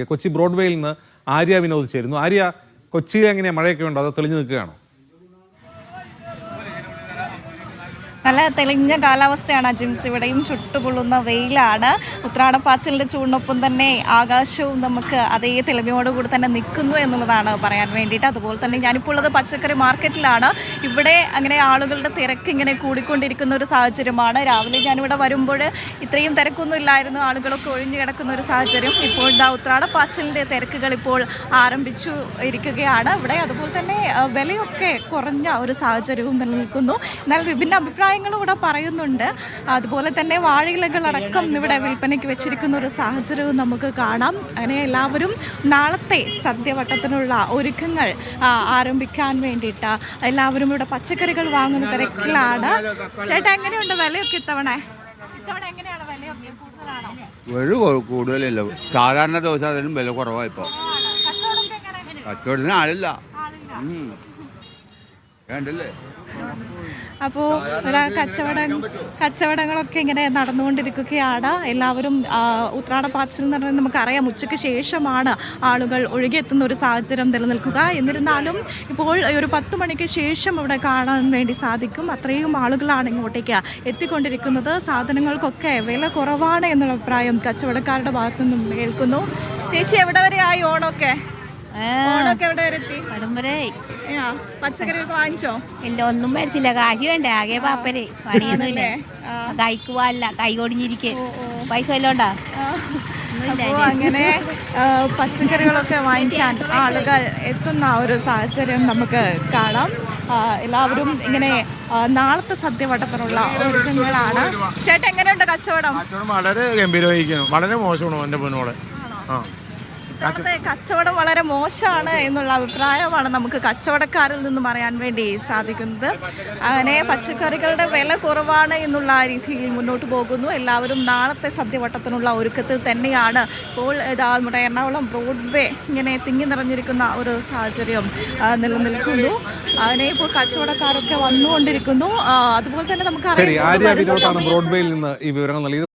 കൊച്ചി ബ്രോഡ്വേയിൽ നിന്ന് ആര്യ വിനോദ് ചേരുന്നു. ആര്യ, കൊച്ചിയിൽ എങ്ങനെയാണ്, മഴയൊക്കെ ഉണ്ടോ അതോ തെളിഞ്ഞു നിൽക്കുകയാണോ? നല്ല തെളിഞ്ഞ കാലാവസ്ഥയാണ് ജിംസ്. ഇവിടെയും ചുട്ടുപൊള്ളുന്ന വെയിലാണ്. ഉത്രാടപ്പാച്ചിലിൻ്റെ ചൂടിനൊപ്പം തന്നെ ആകാശവും നമുക്ക് അതേ തെളിമയോടുകൂടി തന്നെ നിൽക്കുന്നു എന്നുള്ളതാണ് പറയാൻ വേണ്ടിയിട്ട്. അതുപോലെ തന്നെ ഞാനിപ്പോൾ ഉള്ളത് പച്ചക്കറി മാർക്കറ്റിലാണ്. ഇവിടെ അങ്ങനെ ആളുകളുടെ തിരക്ക് ഇങ്ങനെ കൂടിക്കൊണ്ടിരിക്കുന്ന ഒരു സാഹചര്യമാണ്. രാവിലെ ഞാനിവിടെ വരുമ്പോൾ ഇത്രയും തിരക്കൊന്നും ഇല്ലായിരുന്നു, ആളുകളൊക്കെ ഒഴിഞ്ഞു കിടക്കുന്ന ഒരു സാഹചര്യം. ഇപ്പോൾ ഉത്രാടപ്പാച്ചിലിൻ്റെ തിരക്കുകൾ ഇപ്പോൾ ആരംഭിച്ചു ഇരിക്കുകയാണ് ഇവിടെ. അതുപോലെ തന്നെ വിലയൊക്കെ കുറഞ്ഞ ഒരു സാഹചര്യവും നിലനിൽക്കുന്നു. എന്നാൽ വിഭിന്ന അഭിപ്രായങ്ങളും ഇവിടെ പറയുന്നുണ്ട്. അതുപോലെ തന്നെ വാഴയിലകളടക്കം ഇവിടെ വിൽപ്പനയ്ക്ക് വെച്ചിരിക്കുന്ന ഒരു സാഹചര്യവും നമുക്ക് കാണാം. അങ്ങനെ എല്ലാവരും നാളത്തെ സദ്യവട്ടത്തിനുള്ള ഒരുക്കങ്ങൾ ആരംഭിക്കാൻ വേണ്ടിയിട്ട് എല്ലാവരും ഇവിടെ പച്ചക്കറികൾ വാങ്ങുന്ന തിരക്കിലാണ്. ചേട്ടാ, എങ്ങനെയുണ്ട് വിലയൊക്കെ ഇത്തവണ എങ്ങനെയാണ്? വിലയൊക്കെ കൂടുതലാണോ? കൂടുതലല്ലോ, സാധാരണ ദിവസം അതിലും വില കുറവാണ്. ഇപ്പോൾ കച്ചവടത്തിന് ആളില്ല, വേണ്ടല്ലേ. അപ്പോൾ ഇവിടെ കച്ചവടങ്ങളൊക്കെ ഇങ്ങനെ നടന്നുകൊണ്ടിരിക്കുകയാണ്. എല്ലാവരും ഉത്രാടപ്പാച്ചിൽ എന്ന് പറഞ്ഞാൽ നമുക്കറിയാം ഉച്ചയ്ക്ക് ശേഷമാണ് ആളുകൾ ഒഴുകിയെത്തുന്ന ഒരു സാഹചര്യം നിലനിൽക്കുക. എന്നിരുന്നാലും ഇപ്പോൾ ഒരു 10 മണിക്ക് ശേഷം ഇവിടെ കാണാൻ വേണ്ടി സാധിക്കും. അത്രയും ആളുകളാണ് ഇങ്ങോട്ടേക്ക് എത്തിക്കൊണ്ടിരിക്കുന്നത്. സാധനങ്ങൾക്കൊക്കെ വില കുറവാണ് എന്നുള്ള അഭിപ്രായം കച്ചവടക്കാരുടെ ഭാഗത്തു നിന്നും കേൾക്കുന്നു. ചേച്ചി, എവിടെ വരെ ആയി ഓണമൊക്കെ? ഓണമൊക്കെ എവിടെ വരെ എത്തി? പച്ചക്കറിയൊക്കെ വാങ്ങിച്ചോ? ഇല്ല, ഒന്നും മേടിച്ചില്ല. കാശ് വേണ്ടേ? ആകെ പാപ്പര് പണിയൊന്നുമില്ല. കൈക്ക് പാടില്ല, കൈ ഒടിഞ്ഞിരിക്കെ. പൈസ വല്ലോണ്ടാ? അപ്പോൾ അങ്ങനെ പച്ചക്കറികളൊക്കെ വാങ്ങിക്കാൻ ആളുകൾ എത്തുന്ന ഒരു സാഹചര്യം നമുക്ക് കാണാം. എല്ലാവരും ഇങ്ങനെ നാളത്തെ സദ്യവട്ടത്തിനുള്ള ഒരുക്കങ്ങളാണ്. ചേട്ടാ, എങ്ങനെയുണ്ട് കച്ചവടം? വളരെ ഗംഭീരമായിരിക്കുന്നു. വളരെ മോശമാണ് എൻ്റെ പൊന്നോളെ. കച്ചവടം വളരെ മോശമാണ് എന്നുള്ള അഭിപ്രായമാണ് നമുക്ക് കച്ചവടക്കാരിൽ നിന്നും അറിയാൻ വേണ്ടി സാധിക്കുന്നത്. അങ്ങനെ പച്ചക്കറികളുടെ വില കുറവാണ് എന്നുള്ള രീതിയിൽ മുന്നോട്ട് പോകുന്നു. എല്ലാവരും നാളത്തെ സദ്യവട്ടത്തിനുള്ള ഒരുക്കത്തിൽ തന്നെയാണ്. ഇപ്പോൾ നമ്മുടെ എറണാകുളം ബ്രോഡ്വേ ഇങ്ങനെ തിങ്ങി നിറഞ്ഞിരിക്കുന്ന ഒരു സാഹചര്യം നിലനിൽക്കുന്നു. അങ്ങനെ ഇപ്പോൾ കച്ചവടക്കാരൊക്കെ വന്നുകൊണ്ടിരിക്കുന്നു. അതുപോലെ തന്നെ നമുക്കറിയാം ആര്യ വിനോദാണ് ബ്രോഡ്വേയിൽ നിന്ന് ഈ വിവരങ്ങൾ നൽകിയത്.